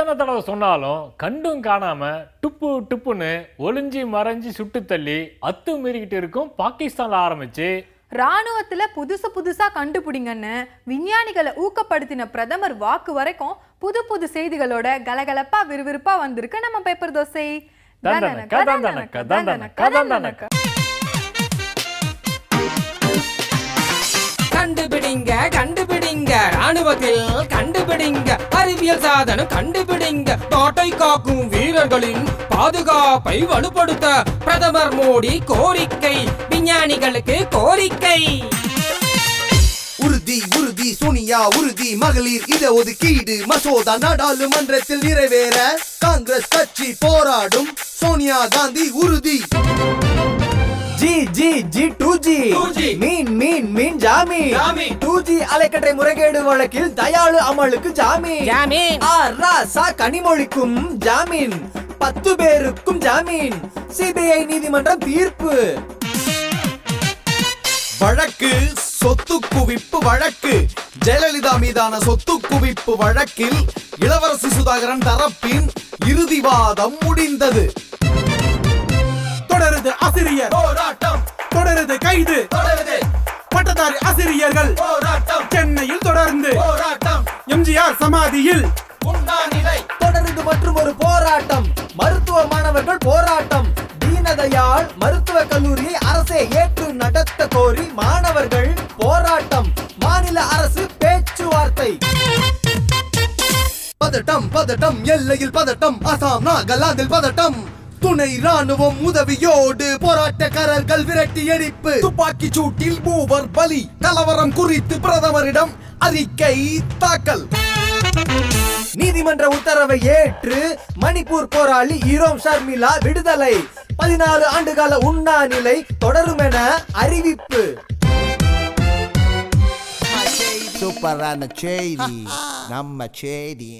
எத்தனை தடவை சொன்னாலும் கண்டும் காணாம டுப்பு டுப்புன்னு ஒளிஞ்சி மறைஞ்சி சுட்டு தள்ளி அத்துமீறிக்கிட்டு இருக்கும் பாகிஸ்தான்ல ஆரம்பிச்சு ராணுவத்துல புதுசா கண்டுபிடிங்கன்னு விஞ்ஞானிகளை ஊக்கப்படுத்தின பிரதமர் வாக்கு வரைக்கும் புது புது செய்திகளோட கலகலப்பா விறுவிறுப்பா வந்திருக்கு நம்ம பேப்பர் தோசை. கண்டுபிடிங்க கண்டுபிடிங்க ராணுவத்தில் கண்டுபிடிங்க அறிவியல் சாதனம் கண்டுபிடிங்க நாட்டை காக்கும் வீரர்களின் பாதுகாப்பை வலுப்படுத்த பிரதமர் மோடி கோரிக்கை விஞ்ஞானிகளுக்கு கோரிக்கை. உறுதி உறுதி சோனியா உறுதி மகளிர் இட ஒதுக்கீடு மசோதா நாடாளுமன்றத்தில் நிறைவேற காங்கிரஸ் கட்சி போராடும் சோனியா காந்தி உறுதி. ஜி ஜி ஜி 2G மீன் மீன் மீன் ஜாமீன் 2G அலைக்கற்றை முறைகேடு வழக்கில் தயாளு அமலுக்கு ஜாமீன் ராசா கனிமொழிக்கும் ஜாமீன் 10 பேருக்கும் ஜாமீன் சிபிஐ நீதிமன்றம் தீர்ப்பு. வழக்கு சொத்து குவிப்பு வழக்கு ஜெயலலிதா மீதான சொத்து குவிப்பு வழக்கில் இளவரசி சுதாகரன் தரப்பின் இறுதிவாதம் முடிந்தது. தொடருது ஆசிரியர் போராட்டம், தொடருது கைது, தொடருது பட்டதாரி ஆசிரியர்கள் போராட்டம், சென்னையில் தொடர்ந்து போராட்டம், எம்ஜிஆர் சமாதியில் உண்ணாநிலை தொடருது மற்றும் ஒரு போராட்டம், மருத்துவ மாணவர்கள் போராட்டம், தீனதயாள் மருத்துவ கல்லூரியை அரசே ஏற்று நடத்த கோரி மாணவர்கள் போராட்டம், மாநில அரசு பேச்சுவார்த்தை. பதட்டம் பதட்டம் எல்லையில் பதட்டம், அசாம் நாகாலாந்தில் பதட்டம், துணை ராணுவம் உதவியோடு போராட்டக்காரர்கள் விரட்டி எரிப்பு, துப்பாக்கி சூட்டில் 3 பலி, கலவரம் குறித்து பிரதமரிடம் அறிக்கை தாக்கல். நீதிமன்ற உத்தரவை ஏற்று மணிப்பூர் போராளி ஈரோம் ஷர்மிளா விடுதலை, 14 ஆண்டுகால உண்ணாநிலை தொடரும் என அறிவிப்பு. சூப்பரான செய்தி நம்ம செய்தி.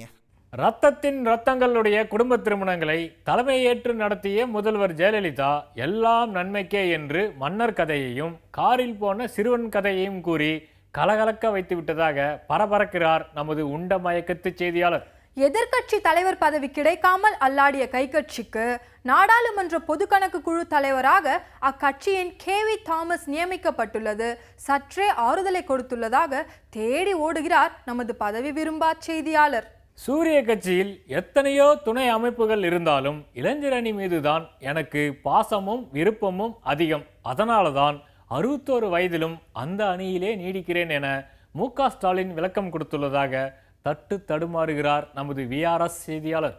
ரத்தத்தின் ரத்தங்களுடைய குடும்ப திருமணங்களை தலைமையேற்று நடத்திய முதல்வர் ஜெயலலிதா எல்லாம் நன்மைக்கே என்று மன்னர் கதையையும் காரில் போன சிறுவன் கதையையும் கூறி கலகலக்க வைத்து விட்டதாக பரபரக்கிறார் நமது உண்ட மயக்கத்து செய்தியாளர். எதிர்கட்சி தலைவர் பதவி கிடைக்காமல் அல்லாடிய கைகட்சிக்கு நாடாளுமன்ற பொது கணக்கு குழு தலைவராக அக்கட்சியின் KV தாமஸ் நியமிக்கப்பட்டுள்ளது சற்றே ஆறுதலை கொடுத்துள்ளதாக தேடி ஓடுகிறார் நமது பதவி விரும்பா செய்தியாளர். சூரிய கட்சியில் எத்தனையோ துணை அமைப்புகள் இருந்தாலும் இளைஞர் அணி மீதுதான் எனக்கு பாசமும் விருப்பமும் அதிகம். அதனால்தான் 61 வயதிலும் அந்த அணியிலே நீடிக்கிறேன் என MK ஸ்டாலின் விளக்கம் கொடுத்துள்ளதாக தட்டு தடுமாறுகிறார் நமது VRS செய்தியாளர்.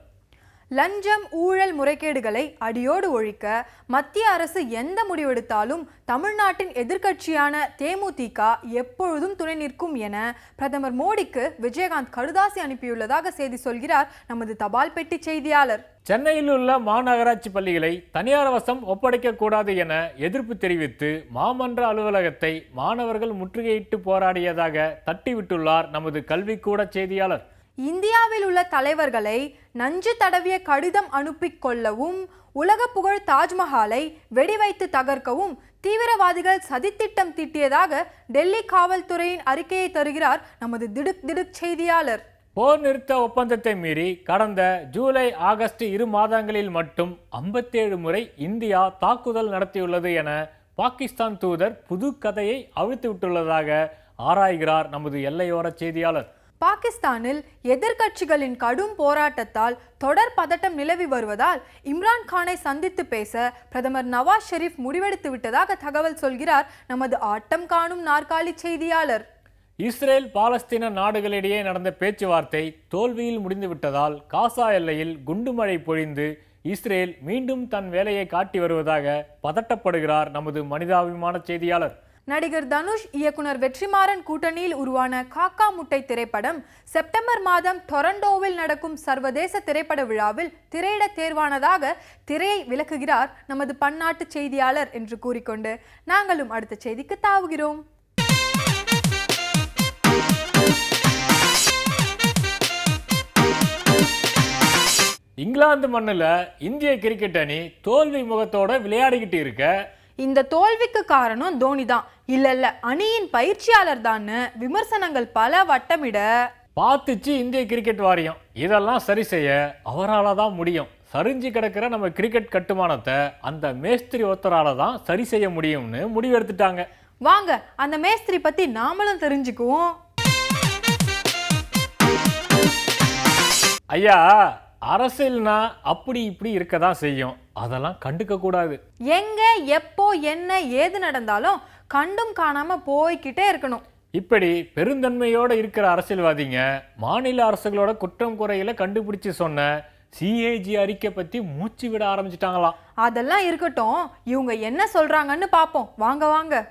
லஞ்சம் ஊழல் முறைகேடுகளை அடியோடு ஒழிக்க மத்திய அரசு எந்த முடிவெடுத்தாலும் தமிழ்நாட்டின் எதிர்க்கட்சியான தேமுதிக எப்பொழுதும் துணை நிற்கும் என பிரதமர் மோடிக்கு விஜயகாந்த் கடுதாசி அனுப்பியுள்ளதாக செய்தி சொல்கிறார் நமது தபால் பெட்டி செய்தியாளர். சென்னையில் உள்ள மாநகராட்சி பள்ளிகளை தனியார் வசம் ஒப்படைக்க கூடாது என எதிர்ப்பு தெரிவித்து மாமன்ற அலுவலகத்தை மாணவர்கள் முற்றுகையிட்டு போராடியதாக தட்டிவிட்டுள்ளார் நமது கல்விக்கூட செய்தியாளர். இந்தியாவில் உள்ள தலைவர்களை நஞ்சு தடவிய கடிதம் அனுப்பி கொள்ளவும், உலக புகழ் தாஜ்மஹாலை வெடிவைத்து தகர்க்கவும் தீவிரவாதிகள் சதித்திட்டம் தீட்டியதாக டெல்லி காவல்துறையின் அறிக்கையை தருகிறார் நமது திடுக் திடுக் செய்தியாளர். போர் நிறுத்த ஒப்பந்தத்தை மீறி கடந்த ஜூலை ஆகஸ்ட் 2 மாதங்களில் மட்டும் 57 முறை இந்தியா தாக்குதல் நடத்தியுள்ளது என பாகிஸ்தான் தூதர் புது கதையை அவிழ்த்து விட்டுள்ளதாக ஆராய்கிறார் நமது எல்லையோர செய்தியாளர். பாகிஸ்தானில் எதிர்கட்சிகளின் கடும் போராட்டத்தால் தொடர் பதட்டம் நிலவி வருவதால் இம்ரான் கானை சந்தித்து பேச பிரதமர் நவாஸ் ஷெரீப் முடிவெடுத்து விட்டதாக தகவல் சொல்கிறார் நமது ஆட்டம் காணும் நாற்காலி செய்தியாளர். இஸ்ரேல் பாலஸ்தீன நாடுகளிடையே நடந்த பேச்சுவார்த்தை தோல்வியில் முடிந்துவிட்டதால் காசா எல்லையில் குண்டுமழை பொழிந்து இஸ்ரேல் மீண்டும் தன் வேலையை காட்டி வருவதாக பதட்டப்படுகிறார் நமது மனிதாபிமான செய்தியாளர். நடிகர் தனுஷ் இயக்குனர் வெற்றிமாறன் கூட்டணியில் உருவான காக்கா முட்டை திரைப்படம் செப்டம்பர் மாதம் டொரண்டோவில் நடக்கும் சர்வதேச திரைப்பட விழாவில் திரையிட தேர்வானதாக திரையை விளக்குகிறார் நமது பன்னாட்டு செய்தியாளர் என்று கூறிக்கொண்டு நாங்களும் அடுத்த செய்திக்கு தாவுகிறோம். இங்கிலாந்து மண்ணில் இந்திய கிரிக்கெட் அணி தோல்வி முகத்தோட விளையாடிக்கிட்டு இருக்க இந்த தோல்விக்கு காரணம் தோனி தான், இல்ல அணியின் பயிற்சியாளர் தான் விமர்சனங்கள் பல வட்டமிட பார்த்துச்சு இந்திய கிரிக்கெட் வாரியம். இதெல்லாம் சரி செய்ய அவரால் தான் முடியும். சரிஞ்சு கிடக்கிற நம்ம கிரிக்கெட் கட்டுமானத்தை அந்த மேஸ்திரி ஒருத்தரால தான் சரி செய்ய முடியும்னு முடிவெடுத்துட்டாங்க. வாங்க அந்த மேஸ்திரி பத்தி நாமளும் தெரிஞ்சுக்குவோம். ஐயா, அரசியல்னா அப்படி இப்படி இருக்க தான் செய்யும். அதெல்லாம் கண்டுக்க கூடாது. எங்க எப்போ என்ன ஏது நடந்தாலும் கண்டும் காணாம போய்கிட்டே இருக்கணும். இப்படி பெருந்தன்மையோட இருக்கிற அரசியல்வாதிங்க மாநில அரசுகளோட குற்றம் குறைகளை கண்டுபிடிச்சு சொன்ன சிஏஜி அறிக்கை பத்தி மூச்சு விட ஆரம்பிச்சிட்டாங்களாம். அதெல்லாம் இருக்கட்டும், இவங்க என்ன சொல்றாங்கன்னு பாப்போம். வாங்க வாங்க.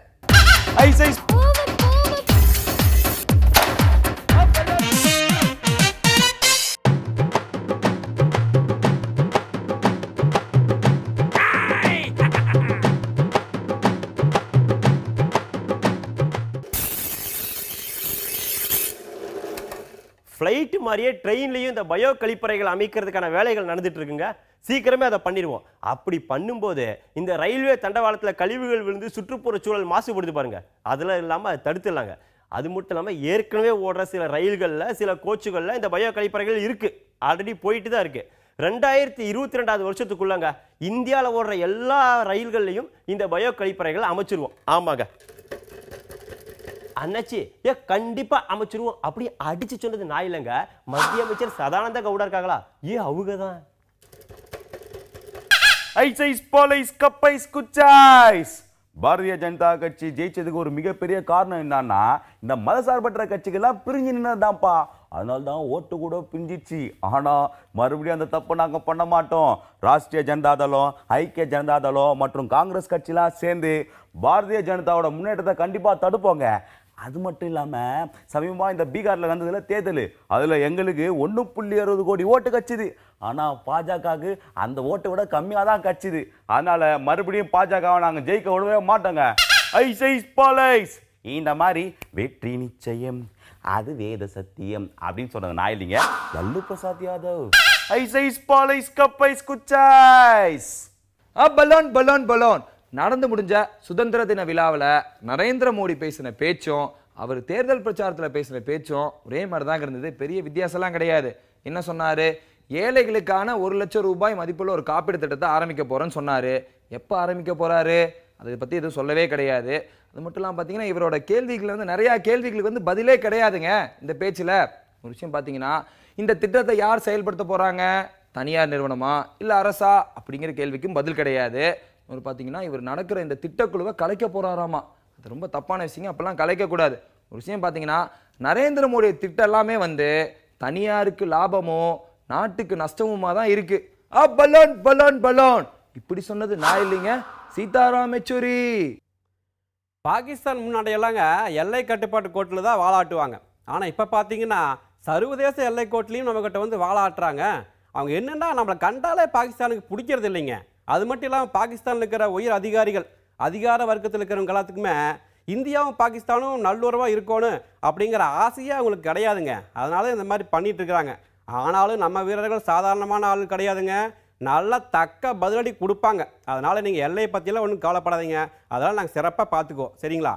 ஃப்ளைட் மாதிரியே ட்ரெயின்லையும் இந்த பயோ கழிப்பறைகள் அமைக்கிறதுக்கான வேலைகள் நடந்துட்டு இருக்குங்க. சீக்கிரமே அதை பண்ணிடுவோம். அப்படி பண்ணும்போது இந்த ரயில்வே தண்டவாளத்தில் கழிவுகள் விழுந்து சுற்றுப்புற சூழல் மாசுபடுது பாருங்க, அதெல்லாம் இல்லாமல் அதை தடுத்துடலாங்க. அது மட்டும் இல்லாமல் ஏற்கனவே ஓடுற சில ரயில்களில் சில கோச்சுகளில் இந்த பயோ கழிப்பறைகள் இருக்குது, ஆல்ரெடி போயிட்டு தான் இருக்குது. 2022 வருஷத்துக்குள்ளங்க இந்தியாவில் ஓடுற எல்லா ரயில்கள்லையும் இந்த பயோ கழிப்பறைகள் அமைச்சிருவோம். ஆமாங்க அண்ணாச்சி, கண்டிப்பா அமைச்சிருவோம். அப்படி அடிச்சு சொன்னது நான் இல்லைங்க, மத்திய அமைச்சர் சதானந்த கவுடா இருக்காங்களா, அவங்கதான். பாரதிய ஜனதா கட்சி ஜெயிச்சதுக்கு ஒரு மிகப்பெரிய காரணம் என்னன்னா இந்த மதசார்பற்ற கட்சிகள்லாம் பிரிஞ்சு நின்னதுதான்ப்பா. அதனால தான் ஓட்டு கூட பிரிஞ்சிச்சு. ஆனா மறுபடியும் அந்த தப்பை நாங்கள் பண்ண மாட்டோம். ராஷ்டிரிய ஜனதா தளம், ஐக்கிய ஜனதா தளம் மற்றும் காங்கிரஸ் கட்சிலாம் சேர்ந்து பாரதிய ஜனதாவோட முன்னேற்றத்தை கண்டிப்பா தடுப்போங்க. அது மட்டும் இல்லாமல் சமீபமாக இந்த பீகாரில் நடந்ததில் தேர்தல், அதில் எங்களுக்கு 1.60 கோடி ஓட்டு கட்சிது. ஆனால் பாஜகவுக்கு அந்த ஓட்டை விட கம்மியாக தான் கட்சிது. அதனால் மறுபடியும் பாஜகவை நாங்கள் ஜெயிக்க விடவே மாட்டோங்க. இந்த மாதிரி வெற்றி நிச்சயம், அது வேத சத்தியம் அப்படின்னு சொன்னது நான் இல்லைங்க, Lalu Prasad Yadav. Balloon balloon balloon நடந்து முடிஞ்ச சுதந்திர தின விழாவில் நரேந்திர மோடி பேசின பேச்சும் அவர் தேர்தல் பிரச்சாரத்தில் பேசின பேச்சும் ஒரே மாதிரி தான் இருந்தது. பெரிய வித்தியாசம்லாம் கிடையாது. என்ன சொன்னார்? ஏழைகளுக்கான 1 லட்சம் ரூபாய் மதிப்புள்ள ஒரு காப்பீடு திட்டத்தை ஆரம்பிக்க போகிறேன்னு சொன்னார். எப்போ ஆரம்பிக்க போகிறாரு அதை பற்றி எதுவும் சொல்லவே கிடையாது. அது மட்டும் இல்லாமல் பார்த்தீங்கன்னா இவரோட கேள்விகள் வந்து நிறையா கேள்விகளுக்கு வந்து பதிலே கிடையாதுங்க இந்த பேச்சில். ஒரு விஷயம் பார்த்தீங்கன்னா இந்த திட்டத்தை யார் செயல்படுத்த போகிறாங்க, தனியார் நிறுவனமா இல்லை அரசா அப்படிங்கிற கேள்விக்கும் பதில் கிடையாது. ஒரு பார்த்தீங்கன்னா இவர் நடக்கிற இந்த திட்டக்குழுவை கலைக்க போறாராமா. அது ரொம்ப தப்பான விஷயம், அப்பெல்லாம் கலைக்கக்கூடாது. ஒரு விஷயம் பார்த்தீங்கன்னா நரேந்திர மோடி திட்டம் எல்லாமே வந்து தனியாருக்கு லாபமோ நாட்டுக்கு நஷ்டமுமா தான் இருக்கு. பலோன் பலோன் பலோன் இப்படி சொன்னது நான் இல்லைங்க, சீதாராம் யெச்சூரி. பாகிஸ்தான் முன்னாடியெல்லாங்க எல்லை கட்டுப்பாட்டு கோட்டில் தான் வாழாட்டுவாங்க. ஆனால் இப்போ பார்த்தீங்கன்னா சர்வதேச எல்லை கோட்டிலையும் நம்மக்கிட்ட வந்து வாழாட்டுறாங்க. அவங்க என்னென்னா நம்மளை கண்டாலே பாகிஸ்தானுக்கு பிடிக்கிறது இல்லைங்க. அது மட்டும் இல்லாமல் பாகிஸ்தானில் இருக்கிற உயர் அதிகாரிகள், அதிகார வர்க்கத்தில் இருக்கிறவங்க எல்லாத்துக்குமே இந்தியாவும் பாகிஸ்தானும் நல்லுறவாக இருக்கணும் அப்படிங்கிற ஆசையே அவங்களுக்கு கிடையாதுங்க. அதனால இந்த மாதிரி பண்ணிட்டு இருக்கிறாங்க. ஆனாலும் நம்ம வீரர்கள் சாதாரணமான ஆள் கிடையாதுங்க, நல்லா தக்க பதிலடி கொடுப்பாங்க. அதனால் நீங்கள் எல்லையை பற்றியெல்லாம் ஒன்றும் கவலைப்படாதீங்க, அதனால் நாங்கள் சிறப்பாக பார்த்துக்குவோம், சரிங்களா?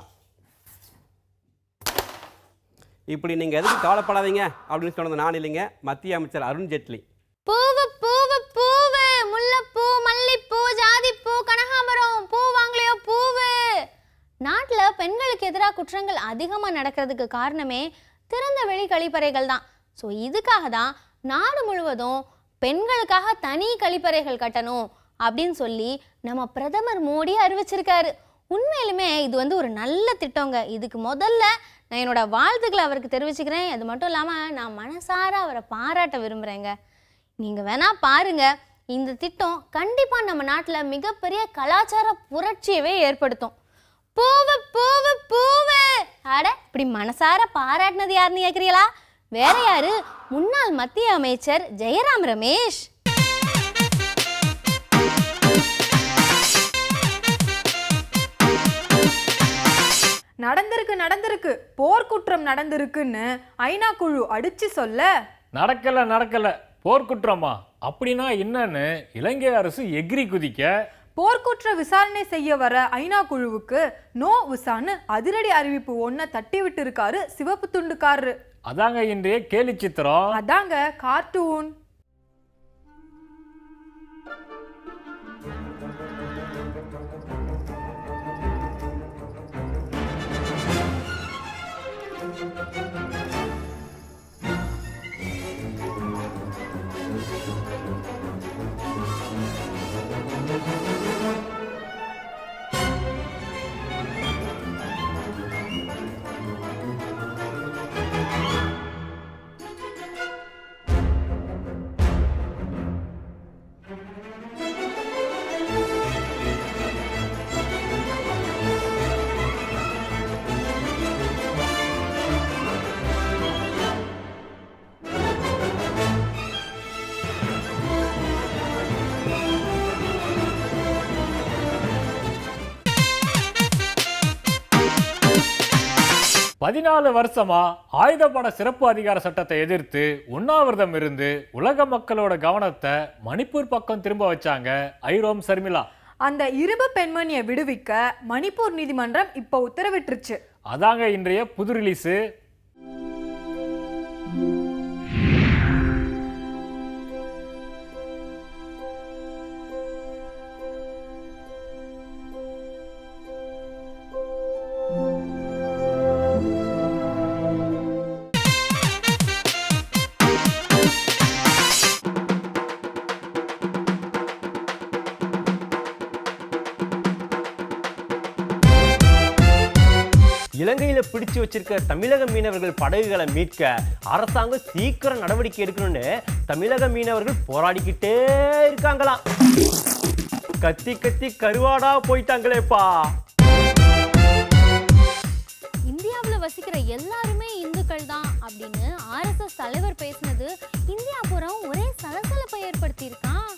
இப்படி நீங்கள் எதுக்கு கவலைப்படாதீங்க அப்படின்னு சொன்னது நான் இல்லைங்க, மத்திய அமைச்சர் அருண்ஜேட்லி. பூவு பூவு பூவு, முல்லைப்பூ, மல்லிப்பூ, ஜாதிப்பூ, கனகாம்பரம், பூ வாங்கலையோ பூவு. நாட்டில் பெண்களுக்கு எதிராக குற்றங்கள் அதிகமாக நடக்கிறதுக்கு காரணமே திறந்த வெளி கழிப்பறைகள் தான். ஸோ இதுக்காக தான் நாடு முழுவதும் பெண்களுக்காக தனி கழிப்பறைகள் கட்டணும் அப்படின்னு சொல்லி நம்ம பிரதமர் மோடி அறிவிச்சிருக்காரு. உண்மையிலுமே இது வந்து ஒரு நல்ல திட்டங்க. இதுக்கு முதல்ல நான் என்னோட வாழ்த்துக்களை அவருக்கு தெரிவிச்சுக்கிறேன். அது மட்டும் இல்லாமல் நான் மனசார அவரை பாராட்ட விரும்புகிறேங்க. நீங்கள் வேணா பாருங்க, இந்த திட்டம் கண்டிப்பாக நம்ம நாட்டில் மிகப்பெரிய கலாச்சார புரட்சியவே ஏற்படுத்தும். பூவு பூவு பூவு. அட, இப்படி மனசார பாராட்டினது யாருன்னு கேட்குறீங்களா? வேற யாரு, முன்னாள் மத்திய அமைச்சர் ஜெயராம் ரமேஷ். நடந்திருக்கு போர்க்குற்றம் நடந்திருக்குன்னு ஐநா குழு அடிச்சு சொல்ல, நடக்கல போர்க்குற்றமா அப்படின்னா என்னன்னு இலங்கை அரசு எகிரி குதிக்க, போர்க்குற்ற விசாரணை செய்ய வர ஐநா குழுவுக்கு நோ விசான்னு அதிரடி அறிவிப்பு ஒன்ன தட்டி விட்டு இருக்காரு சிவப்பு துண்டுக்காரரு. அதாங்க இன்றைய கேலி சித்திரம். அதாங்க கார்ட்டூன். பதினாலு வருஷமா ஆயுதப்பட சிறப்பு அதிகார சட்டத்தை எதிர்த்து உண்ணாவிரதம் இருந்து உலக மக்களோட கவனத்தை மணிப்பூர் பக்கம் திரும்ப வச்சாங்க ஐரோம் சர்மிளா. அந்த இரும்பு பெண்மணியை விடுவிக்க மணிப்பூர் நீதிமன்றம் இப்போ உத்தரவிட்டுருச்சு. அதாங்க இன்றைய புது ரிலீஸு. இலங்கையில பிடிச்சு வச்சிருக்க தமிழக மீனவர்கள் படகுகளை மீட்க அரசாங்கம் சீக்கிரம் நடவடிக்கை எடுக்கணும்னு தமிழக மீனவர்கள் போராடிக்கிட்டே இருக்காங்களாம். கத்தி கத்தி கருவாடா போயிட்டாங்களேப்பா. இந்தியாவுல வசிக்கிற எல்லாருமே இந்துக்கள் தான் அப்படின்னு RSS தலைவர் பேசினது இந்தியா பூரா ஒரே சலசலப்பை ஏற்படுத்தி இருக்கான்.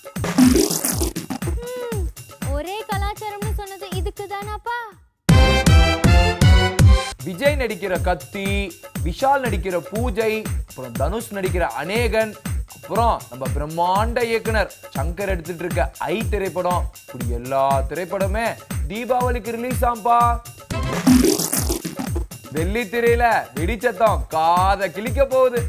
ஒரே கலாச்சாரம்னு சொன்னது இதுக்கு தானாப்பா. விஜய் நடிக்கிற கத்தி, விஷால் நடிக்கிற பூஜை, அப்புறம் தனுஷ் நடிக்கிற அநேகன், அப்புறம் நம்ம பிரம்மாண்ட இயக்குனர் சங்கர் எடுத்துட்டு இருக்க ஐ திரைப்படம், இப்படி எல்லா திரைப்படமே தீபாவளிக்கு ரிலீஸ் ஆம்பா. வெள்ளித்திரையில வெடிச்சத்தம் காதை கிழிக்க போகுது.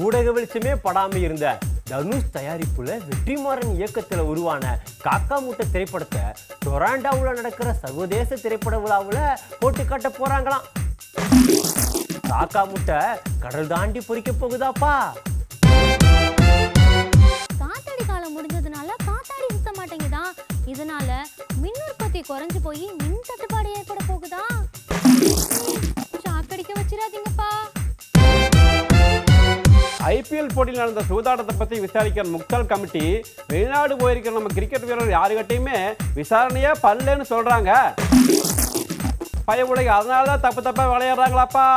ஊடக வெளிச்சமே படாம இருந்த தனுஷ் தயாரிப்புல வெற்றிமாறன் இயக்கத்துல உருவான காக்கா முட்டை திரைப்படத்தை டொராண்டோவில் நடக்கிற சர்வதேச திரைப்பட விழாவில் போட்டு காட்ட போறாங்களாம். காக்கா முட்டை கடல் தாண்டி பொறிக்க போகுதாப்பா. காத்தாடி காலம் முடிஞ்சதுனால காத்தாடி சுத்த மாட்டேங்குதான். இதனால மின் உற்பத்தி குறைஞ்சு போய் மின் தட்டுப்பாடு ஏற்பட போகுதா. சாக்கடிக்க வச்சிடாதீங்கப்பா. IPL போட்டியில் நடந்த சூதாட்டத்தை பற்றி விசாரிக்கிற முக்தால் கமிட்டி வெளிநாடு போயிருக்கிற நம்ம கிரிக்கெட் வீரர் யாருக்கிட்டையுமே விசாரணையே பண்ணலன்னு சொல்றாங்க. பயவுடைய அதனால தான் தப்பா விளையாடுறாங்களாப்பா.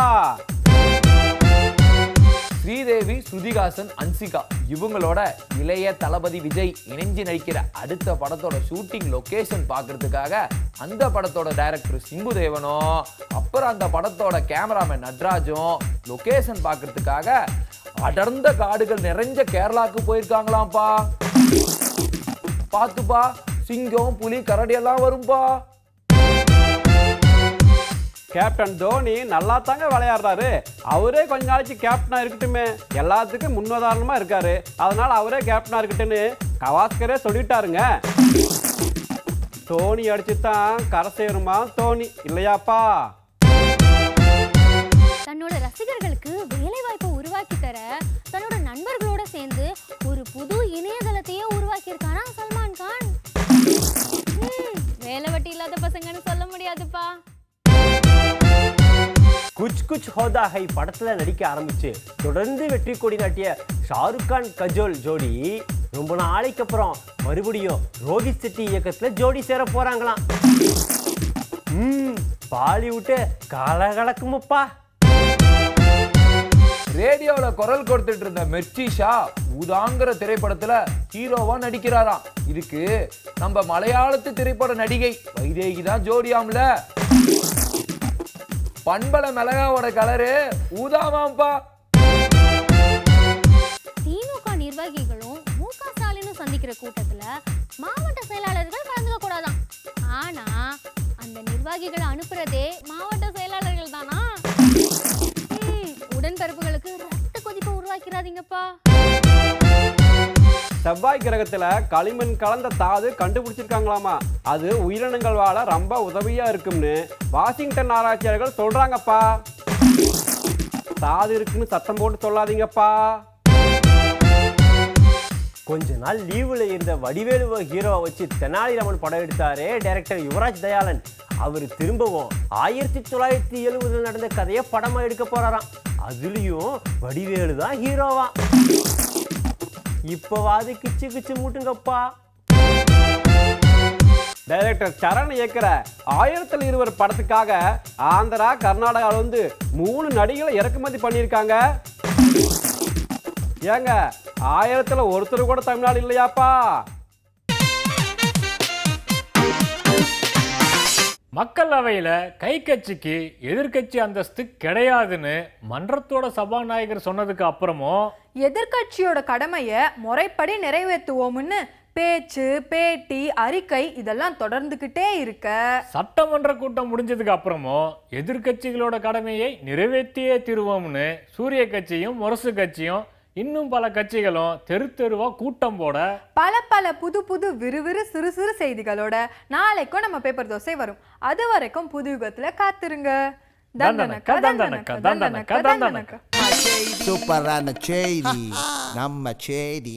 ஸ்ரீதேவி, ஸ்ருதிஹாசன், அன்சிகா இவங்களோட இளைய தளபதி விஜய் இணைஞ்சு நடிக்கிற அடுத்த படத்தோட ஷூட்டிங் லொகேஷன் பார்க்கறதுக்காக அந்த படத்தோட டைரக்டர் சிம்புதேவனும் அப்புறம் அந்த படத்தோட கேமராமேன் நட்ராஜும் லொகேஷன் பார்க்கறதுக்காக அடர்ந்த காடுகள் நிறைஞ்ச கேரளாவுக்கு போயிருக்காங்களாம்ப்பா. பார்த்துப்பா, சிங்கம், புலி, கரடி எல்லாம் வரும்பா. கேப்டன் தோனி நல்லா தாங்க விளையாடுறாரு. அவரே கொஞ்ச நாளைக்கு கேப்டனா இருக்கட்டுமே, எல்லாத்துக்கும் முன்னுதாரணமா இருக்காரு. அதனால அவரே கேப்டனா இருக்கட்டும்னு கவாஸ்கரே சொல்லிட்டாருங்க. தோனி அடிச்சுதான் கரை சேருமா தோனி இல்லையாப்பா. தன்னோட ரசிகர்களுக்கு வேலை வாய்ப்பை உருவாக்கி தர தன்னோட நண்பர்களோட சேர்ந்து ஒரு புது இணையதளத்தையே உருவாக்கி இருக்காரா சல்மான் கான். வேலை வட்டி இல்லாத பசங்கன்னு சொல்ல முடியாதுப்பா. குச் குச் ஹோதா ஹை படத்துல நடிக்க ஆரம்பிச்சு தொடர்ந்து வெற்றி கொடி நாட்டிய ஷாருக் கான் கஜோல் ஜோடி ரொம்ப நாளைக்கு அப்புறம் மறுபடியும் ரோஹித் செட்டி இயக்கத்துல ஜோடி சேர போறாங்களாம். பாலிவுட் கலகலக்குமப்பா. ரேடியோல குரல் கொடுத்துட்டு இருந்த மெர்ச்சிஷா ஊதாங்கிற திரைப்படத்துல ஹீரோவா நடிக்கிறாராம். இதுக்கு நம்ம மலையாளத்து திரைப்பட நடிகை வைதேகி தான் ஜோடியாம்ல. பண்பல மிளகாவோட கலரு ஊதாமாம்பா. திமுக நிர்வாகிகளும் MK ஸ்டாலினும் சந்திக்கிற கூட்டத்துல மாவட்ட செயலாளர்கள் கலந்துக்க கூடாதான். ஆனா அந்த நிர்வாகிகளை அனுப்புறதே மாவட்ட செயலாளர்கள் தானா. உடன்பிறப்புகளுக்கு ரத்த கொதிப்பை உருவாக்கிறாதீங்கப்பா. செவ்வாய் கிரகத்துல களிமண் கலந்த தாது கண்டுபிடிச்சிருக்காங்களாமா. அது உயிரினங்கள் வாழ ரொம்ப உதவியா இருக்கும்னு வாஷிங்டன் ஆராய்ச்சியாளர்கள் சொல்றாங்கப்பா. தாது இருக்குன்னு சத்தம் போட்டு சொல்லாதீங்கப்பா. கொஞ்ச நாள் லீவுல இருந்த வடிவேலு ஹீரோவை வச்சு தெனாலிராமன் படம் எடுத்தாரே டைரக்டர் யுவராஜ் தயாளன். அவர் திரும்பவும் 1970 நடந்த கதையை படமா எடுக்க போறாராம். அதுலயும் வடிவேலு தான் ஹீரோவா. இப்பவாது கிச்சு கிச்சு மூட்டுங்கப்பா. டைரக்டர் சரண் இயக்கிற 1001 படத்துக்காக ஆந்திரா கர்நாடகாவில் வந்து 3 நடிகளை இறக்குமதி பண்ணியிருக்காங்க. ஏங்க 1000ல் ஒருத்தர் கூட தமிழ்நாடு இல்லையாப்பா? மக்களவையில கை கட்சிக்கு எதிர்க்கட்சி அந்தஸ்து கிடையாதுன்னு மன்றத்தோட சபாநாயகர் சொன்னதுக்கு அப்புறமும் எதிர்க்கட்சியோட கடமையை முறைப்படி நிறைவேற்றுவோம்னு பேச்சு, பேட்டி, அறிக்கை இதெல்லாம் தொடர்ந்துகிட்டே இருக்க சட்டமன்ற கூட்டம் முடிஞ்சதுக்கு அப்புறமும் எதிர்க்கட்சிகளோட கடமையை நிறைவேற்றியே தீருவோம்னு சூரிய கட்சியும் முரசு கட்சியும் இன்னும் பல கட்சிகளும் தெரு தெருவா கூட்டம் போட பல புது புது விறுவிறு சிறு சிறு செய்திகளோட நாளைக்கும் நம்ம பேப்பர் தோசை வரும். அது வரைக்கும் புது யுகத்துல காத்துருங்க. தந்தனக்க தந்தனக்க தந்தனக்க தந்தனக்க. சூப்பரான செய்தி நம்ம செய்தி.